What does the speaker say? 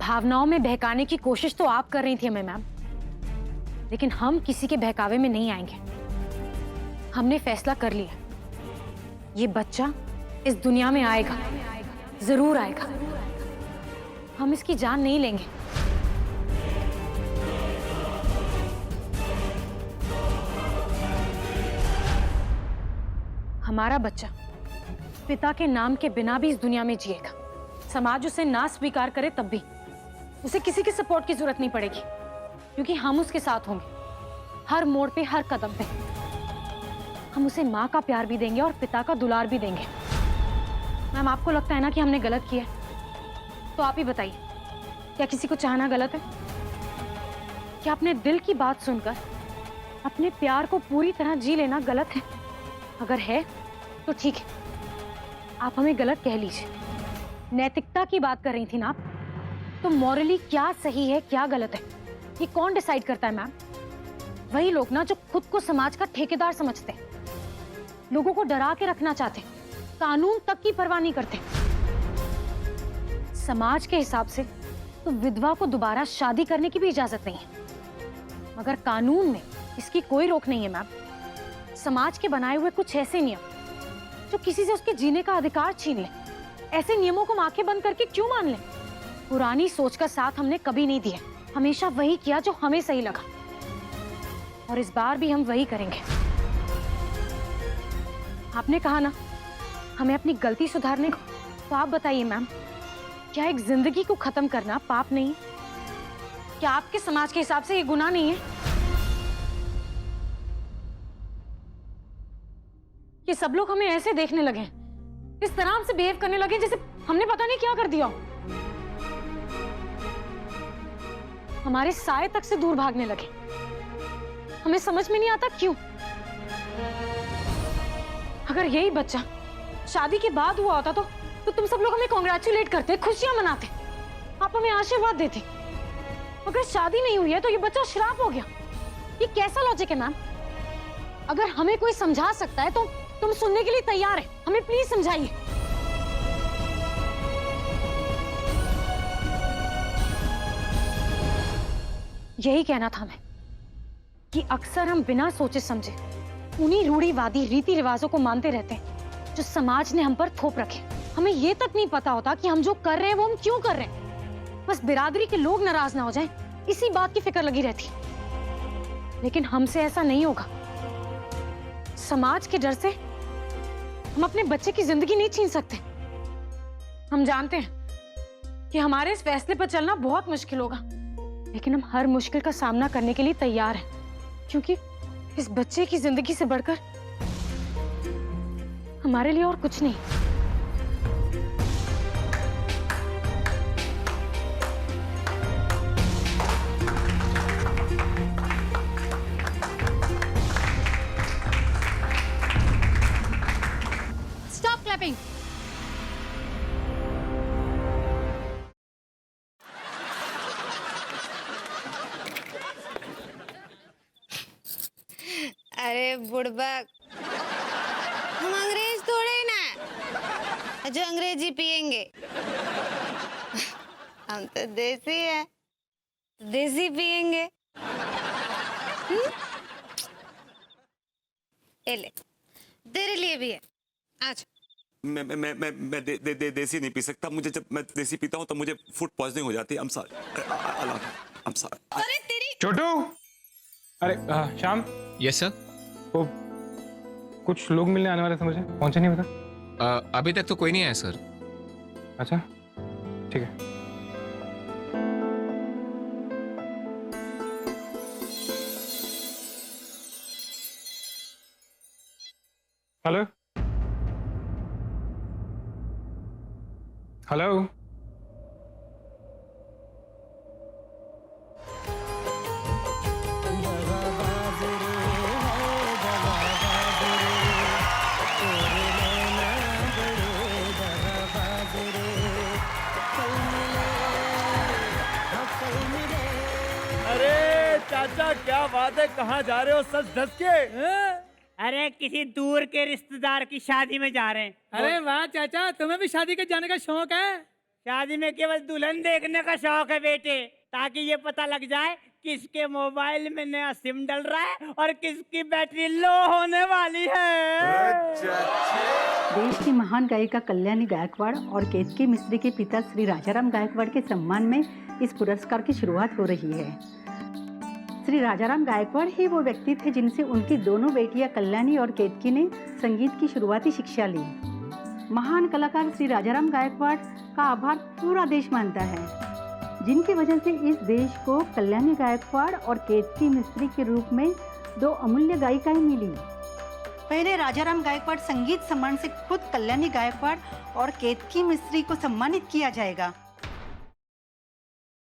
भावनाओं में बहकाने की कोशिश तो आप कर रही थी हमें मैम, लेकिन हम किसी के बहकावे में नहीं आएंगे। हमने फैसला कर लिया, ये बच्चा इस दुनिया में आएगा, जरूर आएगा। हम इसकी जान नहीं लेंगे। हमारा बच्चा पिता के नाम के बिना भी इस दुनिया में जिएगा। समाज उसे ना स्वीकार करे तब भी उसे किसी की सपोर्ट की जरूरत नहीं पड़ेगी, क्योंकि हम उसके साथ होंगे हर मोड़ पे, हर कदम पे। हम उसे माँ का प्यार भी देंगे और पिता का दुलार भी देंगे। मैम, आपको लगता है ना कि हमने गलत किया है? तो आप ही बताइए, क्या किसी को चाहना गलत है? क्या अपने दिल की बात सुनकर अपने प्यार को पूरी तरह जी लेना गलत है? अगर है तो ठीक है, आप हमें गलत कह लीजिए। नैतिकता की बात कर रही थी ना आप, तो मॉरली क्या सही है क्या गलत है ये कौन डिसाइड करता है मैम? वही लोग ना जो खुद को समाज का ठेकेदार समझते हैं, लोगों को डरा के रखना चाहते हैं, कानून तक की परवाह नहीं करते। समाज के हिसाब से तो विधवा को दोबारा शादी करने की भी इजाजत नहीं है, मगर कानून में इसकी कोई रोक नहीं है मैम। समाज के बनाए हुए कुछ ऐसे नियम जो किसी से उसके जीने का अधिकार छीन ले, ऐसे नियमों को हम आंखें बंद करके क्यों मान लें? पुरानी सोच का साथ हमने कभी नहीं दिया, हमेशा वही किया जो हमें सही लगा, और इस बार भी हम वही करेंगे। आपने कहा ना हमें अपनी गलती सुधारने को, तो आप बताइए मैम, क्या एक जिंदगी को खत्म करना पाप नहीं है? क्या आपके समाज के हिसाब से ये गुनाह नहीं है कि सब लोग हमें ऐसे देखने लगे, इस तरह हमसे बिहेव करने लगे जैसे हमने पता नहीं क्या कर दिया हो? हमारे साए तक से दूर भागने लगे। हमें समझ में नहीं आता क्यों। अगर यही बच्चा शादी के बाद हुआ होता तो तुम सब लोग हमें कॉन्ग्रेचुलेट करते, खुशियां मनाते, आप हमें आशीर्वाद देते। अगर शादी नहीं हुई है तो ये बच्चा श्राप हो गया। ये कैसा लॉजिक है मैम? अगर हमें कोई समझा सकता है तो तुम सुनने के लिए तैयार है, हमें प्लीज समझाइए। यही कहना था मैं कि अक्सर हम बिना सोचे समझे उन्हीं रूढ़िवादी रीति रिवाजों को मानते रहते हैं जो समाज ने हम पर थोप रखे। हमें ये तक नहीं पता होता कि हम जो कर रहे हैं वो हम क्यों कर रहे हैं। बस बिरादरी के लोग नाराज ना हो जाएं, इसी बात की फिक्र लगी रहती है। लेकिन हमसे ऐसा नहीं होगा। समाज के डर से हम अपने बच्चे की जिंदगी नहीं छीन सकते। हम जानते हैं कि हमारे इस फैसले पर चलना बहुत मुश्किल होगा, लेकिन हम हर मुश्किल का सामना करने के लिए तैयार हैं, क्योंकि इस बच्चे की जिंदगी से बढ़कर हमारे लिए और कुछ नहीं। Stop clapping. अरे बुड़बक, हम अंग्रेज थोड़े ही ना जो अंग्रेजी पियेंगे। हम तो देसी है, देसी पियेंगे। ये ले, तेरे लिए भी है, आज। मैं देसी नहीं पी सकता। मुझे जब मैं देसी पीता हूँ तो मुझे फूड पॉइजनिंग हो जाती है। I'm sorry. अरे तेरी छोटू, अरे श्याम। Yes sir. वो कुछ लोग मिलने आने वाले थे, मुझे पहुंचे नहीं बता। अभी तक तो कोई नहीं आया सर। अच्छा ठीक है। Hello hello. चाचा क्या बात है, कहाँ जा रहे हो सच धस के? अरे किसी दूर के रिश्तेदार की शादी में जा रहे हैं। अरे वाह चाचा, तुम्हें भी शादी के जाने का शौक है? शादी में केवल दुल्हन देखने का शौक है बेटे, ताकि ये पता लग जाए किसके मोबाइल में नया सिम डल रहा है और किसकी बैटरी लो होने वाली है। देश की महान गायिका कल्याणी गायकवाड़ और केतकी मिस्त्री के पिता श्री राजाराम गायकवाड़ के सम्मान में इस पुरस्कार की शुरुआत हो रही है। श्री राजाराम गायकवाड़ ही वो व्यक्ति थे जिनसे उनकी दोनों बेटियां कल्याणी और केतकी ने संगीत की शुरुआती शिक्षा ली। महान कलाकार श्री राजाराम गायकवाड़ का आभार पूरा देश मानता है, जिनकी वजह से इस देश को कल्याणी गायकवाड़ और केतकी मिस्त्री के रूप में दो अमूल्य गायिकाएं मिली। पहले राजाराम गायकवाड़ संगीत सम्मान से खुद कल्याणी गायकवाड़ और केतकी मिस्त्री को सम्मानित किया जाएगा।